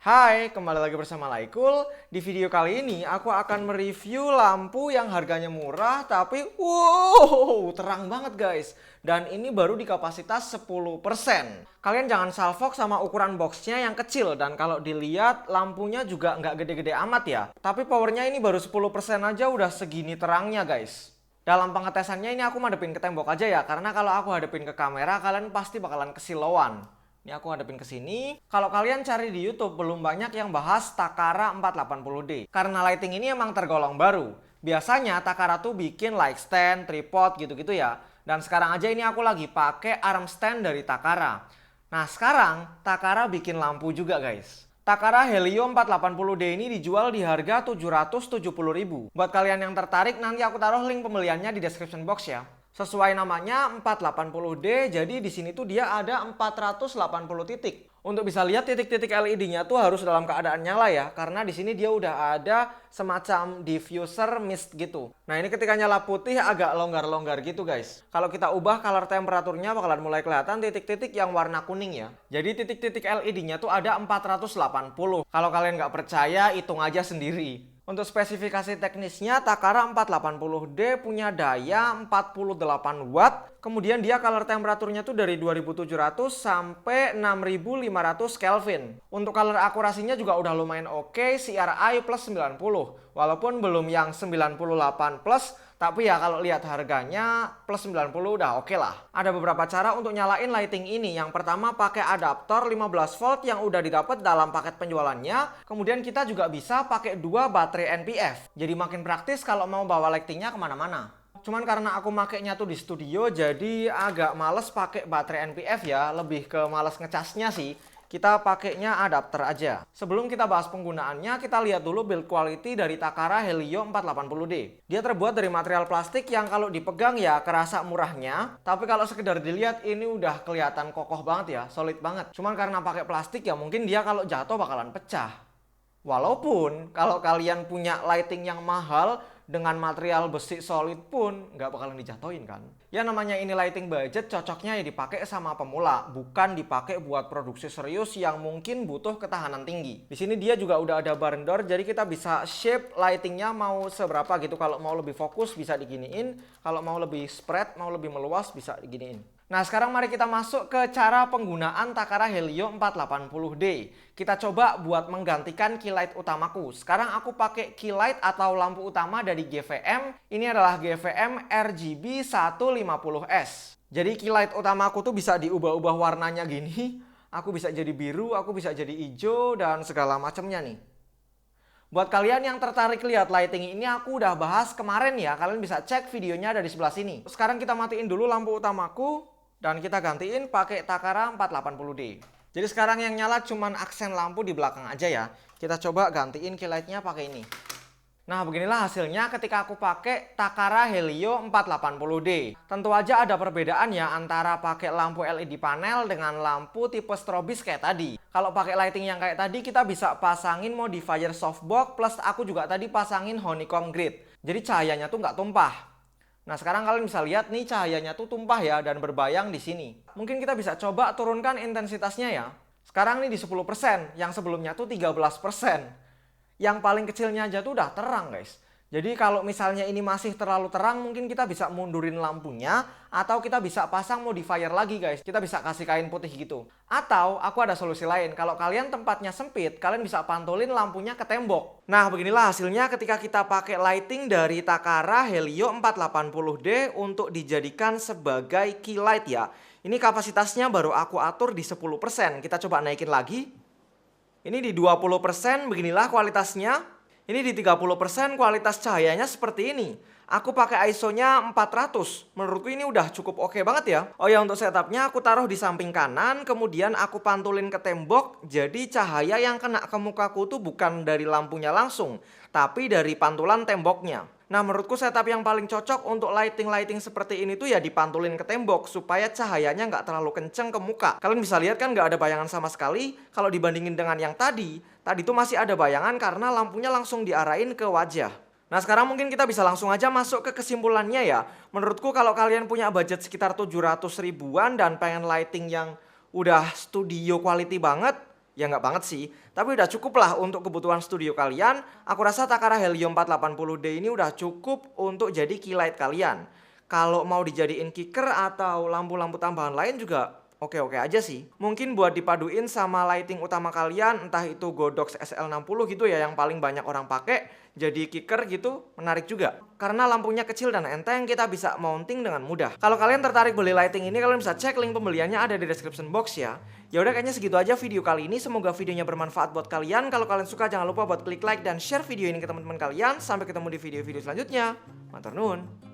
Hai, kembali lagi bersama Laikul. Di video kali ini aku akan mereview lampu yang harganya murah tapi terang banget guys. Dan ini baru di kapasitas 10%. Kalian jangan salfok sama ukuran boxnya yang kecil. Dan kalau dilihat lampunya juga nggak gede-gede amat ya. Tapi powernya ini baru 10% aja udah segini terangnya guys. Dalam pengetesannya ini aku madepin ke tembok aja ya. Karena kalau aku hadepin ke kamera kalian pasti bakalan kesilauan. Ini aku hadapin ke sini. Kalau kalian cari di YouTube belum banyak yang bahas Takara 480D. Karena lighting ini emang tergolong baru. Biasanya Takara tuh bikin light stand, tripod gitu-gitu ya. Dan sekarang aja ini aku lagi pakai arm stand dari Takara. Nah, sekarang Takara bikin lampu juga, guys. Takara Helio 480D ini dijual di harga 770.000. Buat kalian yang tertarik, nanti aku taruh link pembeliannya di description box ya. Sesuai namanya 480D, jadi di sini tuh dia ada 480 titik. Untuk bisa lihat titik-titik LED-nya tuh harus dalam keadaan nyala ya, karena di sini dia udah ada semacam diffuser mist gitu. Nah, ini ketika nyala putih agak longgar-longgar gitu guys. Kalau kita ubah color temperaturnya bakalan mulai kelihatan titik-titik yang warna kuning ya. Jadi titik-titik LED-nya tuh ada 480. Kalau kalian nggak percaya, hitung aja sendiri. Untuk spesifikasi teknisnya, Takara 480D punya daya 48 watt. Kemudian dia color temperaturnya tuh dari 2700 sampai 6500 Kelvin. Untuk color akurasinya juga udah lumayan oke, CRI plus 90. Walaupun belum yang 98 plus, tapi ya kalau lihat harganya plus 90 udah oke lah. Ada beberapa cara untuk nyalain lighting ini. Yang pertama pakai adaptor 15 volt yang udah didapat dalam paket penjualannya. Kemudian kita juga bisa pakai 2 baterai NPF. Jadi makin praktis kalau mau bawa lightingnya kemana-mana. Cuman karena aku makainya tuh di studio, jadi agak males pakai baterai NPF ya. Lebih ke males ngecasnya sih. Kita pakainya adapter aja. Sebelum kita bahas penggunaannya, kita lihat dulu build quality dari Takara Helio 480D. Dia terbuat dari material plastik yang kalau dipegang ya kerasa murahnya. Tapi kalau sekedar dilihat ini udah kelihatan kokoh banget ya, solid banget. Cuman karena pakai plastik ya mungkin dia kalau jatuh bakalan pecah. Walaupun kalau kalian punya lighting yang mahal dengan material besi solid pun nggak bakalan dijatuhin kan. Ya namanya ini lighting budget, cocoknya ya dipakai sama pemula, bukan dipakai buat produksi serius yang mungkin butuh ketahanan tinggi. Di sini dia juga udah ada barn door, jadi kita bisa shape lightingnya mau seberapa gitu. Kalau mau lebih fokus bisa diginiin, kalau mau lebih spread, mau lebih meluas bisa diginiin. Nah, sekarang mari kita masuk ke cara penggunaan Takara Helio 480D. Kita coba buat menggantikan key light utamaku. Sekarang aku pakai key light atau lampu utama dari GVM. Ini adalah GVM RGB 150S. Jadi key light utamaku tuh bisa diubah-ubah warnanya gini. Aku bisa jadi biru, aku bisa jadi hijau, dan segala macamnya nih. Buat kalian yang tertarik lihat lighting ini aku udah bahas kemarin ya. Kalian bisa cek videonya dari sebelah sini. Sekarang kita matiin dulu lampu utamaku. Dan kita gantiin pakai Takara 480D. Jadi sekarang yang nyala cuman aksen lampu di belakang aja ya. Kita coba gantiin key lightnya pakai ini. Nah, beginilah hasilnya ketika aku pakai Takara Helio 480D. Tentu aja ada perbedaan ya antara pakai lampu LED panel dengan lampu tipe strobis kayak tadi. Kalau pakai lighting yang kayak tadi kita bisa pasangin modifier softbox, plus aku juga tadi pasangin honeycomb grid. Jadi cahayanya tuh nggak tumpah. Nah, sekarang kalian bisa lihat nih cahayanya tuh tumpah ya dan berbayang di sini. Mungkin kita bisa coba turunkan intensitasnya ya. Sekarang nih di 10%, yang sebelumnya tuh 13%. Yang paling kecilnya aja tuh udah terang guys. Jadi kalau misalnya ini masih terlalu terang, mungkin kita bisa mundurin lampunya atau kita bisa pasang modifier lagi guys. Kita bisa kasih kain putih gitu. Atau aku ada solusi lain. Kalau kalian tempatnya sempit, kalian bisa pantulin lampunya ke tembok. Nah, beginilah hasilnya ketika kita pakai lighting dari Takara Helio 480D untuk dijadikan sebagai key light ya. Ini kapasitasnya baru aku atur di 10%. Kita coba naikin lagi. Ini di 20%, beginilah kualitasnya. Ini di 30% kualitas cahayanya seperti ini. Aku pakai ISO-nya 400. Menurutku ini udah cukup oke banget ya. Oh ya, untuk setupnya aku taruh di samping kanan, kemudian aku pantulin ke tembok. Jadi cahaya yang kena ke mukaku tuh bukan dari lampunya langsung, tapi dari pantulan temboknya. Nah, menurutku setup yang paling cocok untuk lighting-lighting seperti ini tuh ya dipantulin ke tembok supaya cahayanya nggak terlalu kenceng ke muka. Kalian bisa lihat kan nggak ada bayangan sama sekali. Kalau dibandingin dengan yang tadi tuh masih ada bayangan karena lampunya langsung diarahin ke wajah. Nah, sekarang mungkin kita bisa langsung aja masuk ke kesimpulannya ya. Menurutku kalau kalian punya budget sekitar 700 ribuan dan pengen lighting yang udah studio quality banget, Ya nggak banget sih, tapi udah cukup lah untuk kebutuhan studio kalian. Aku rasa Takara Helio 480D ini udah cukup untuk jadi key light kalian. Kalau mau dijadiin kicker atau lampu-lampu tambahan lain juga oke-oke aja sih. Mungkin buat dipaduin sama lighting utama kalian, entah itu Godox SL60 gitu ya yang paling banyak orang pakai, jadi kicker gitu menarik juga. Karena lampunya kecil dan enteng, kita bisa mounting dengan mudah. Kalau kalian tertarik beli lighting ini, kalian bisa cek link pembeliannya ada di description box ya. Ya udah kayaknya segitu aja video kali ini. Semoga videonya bermanfaat buat kalian. Kalau kalian suka jangan lupa buat klik like dan share video ini ke teman-teman kalian. Sampai ketemu di video-video selanjutnya. Matur nuwun.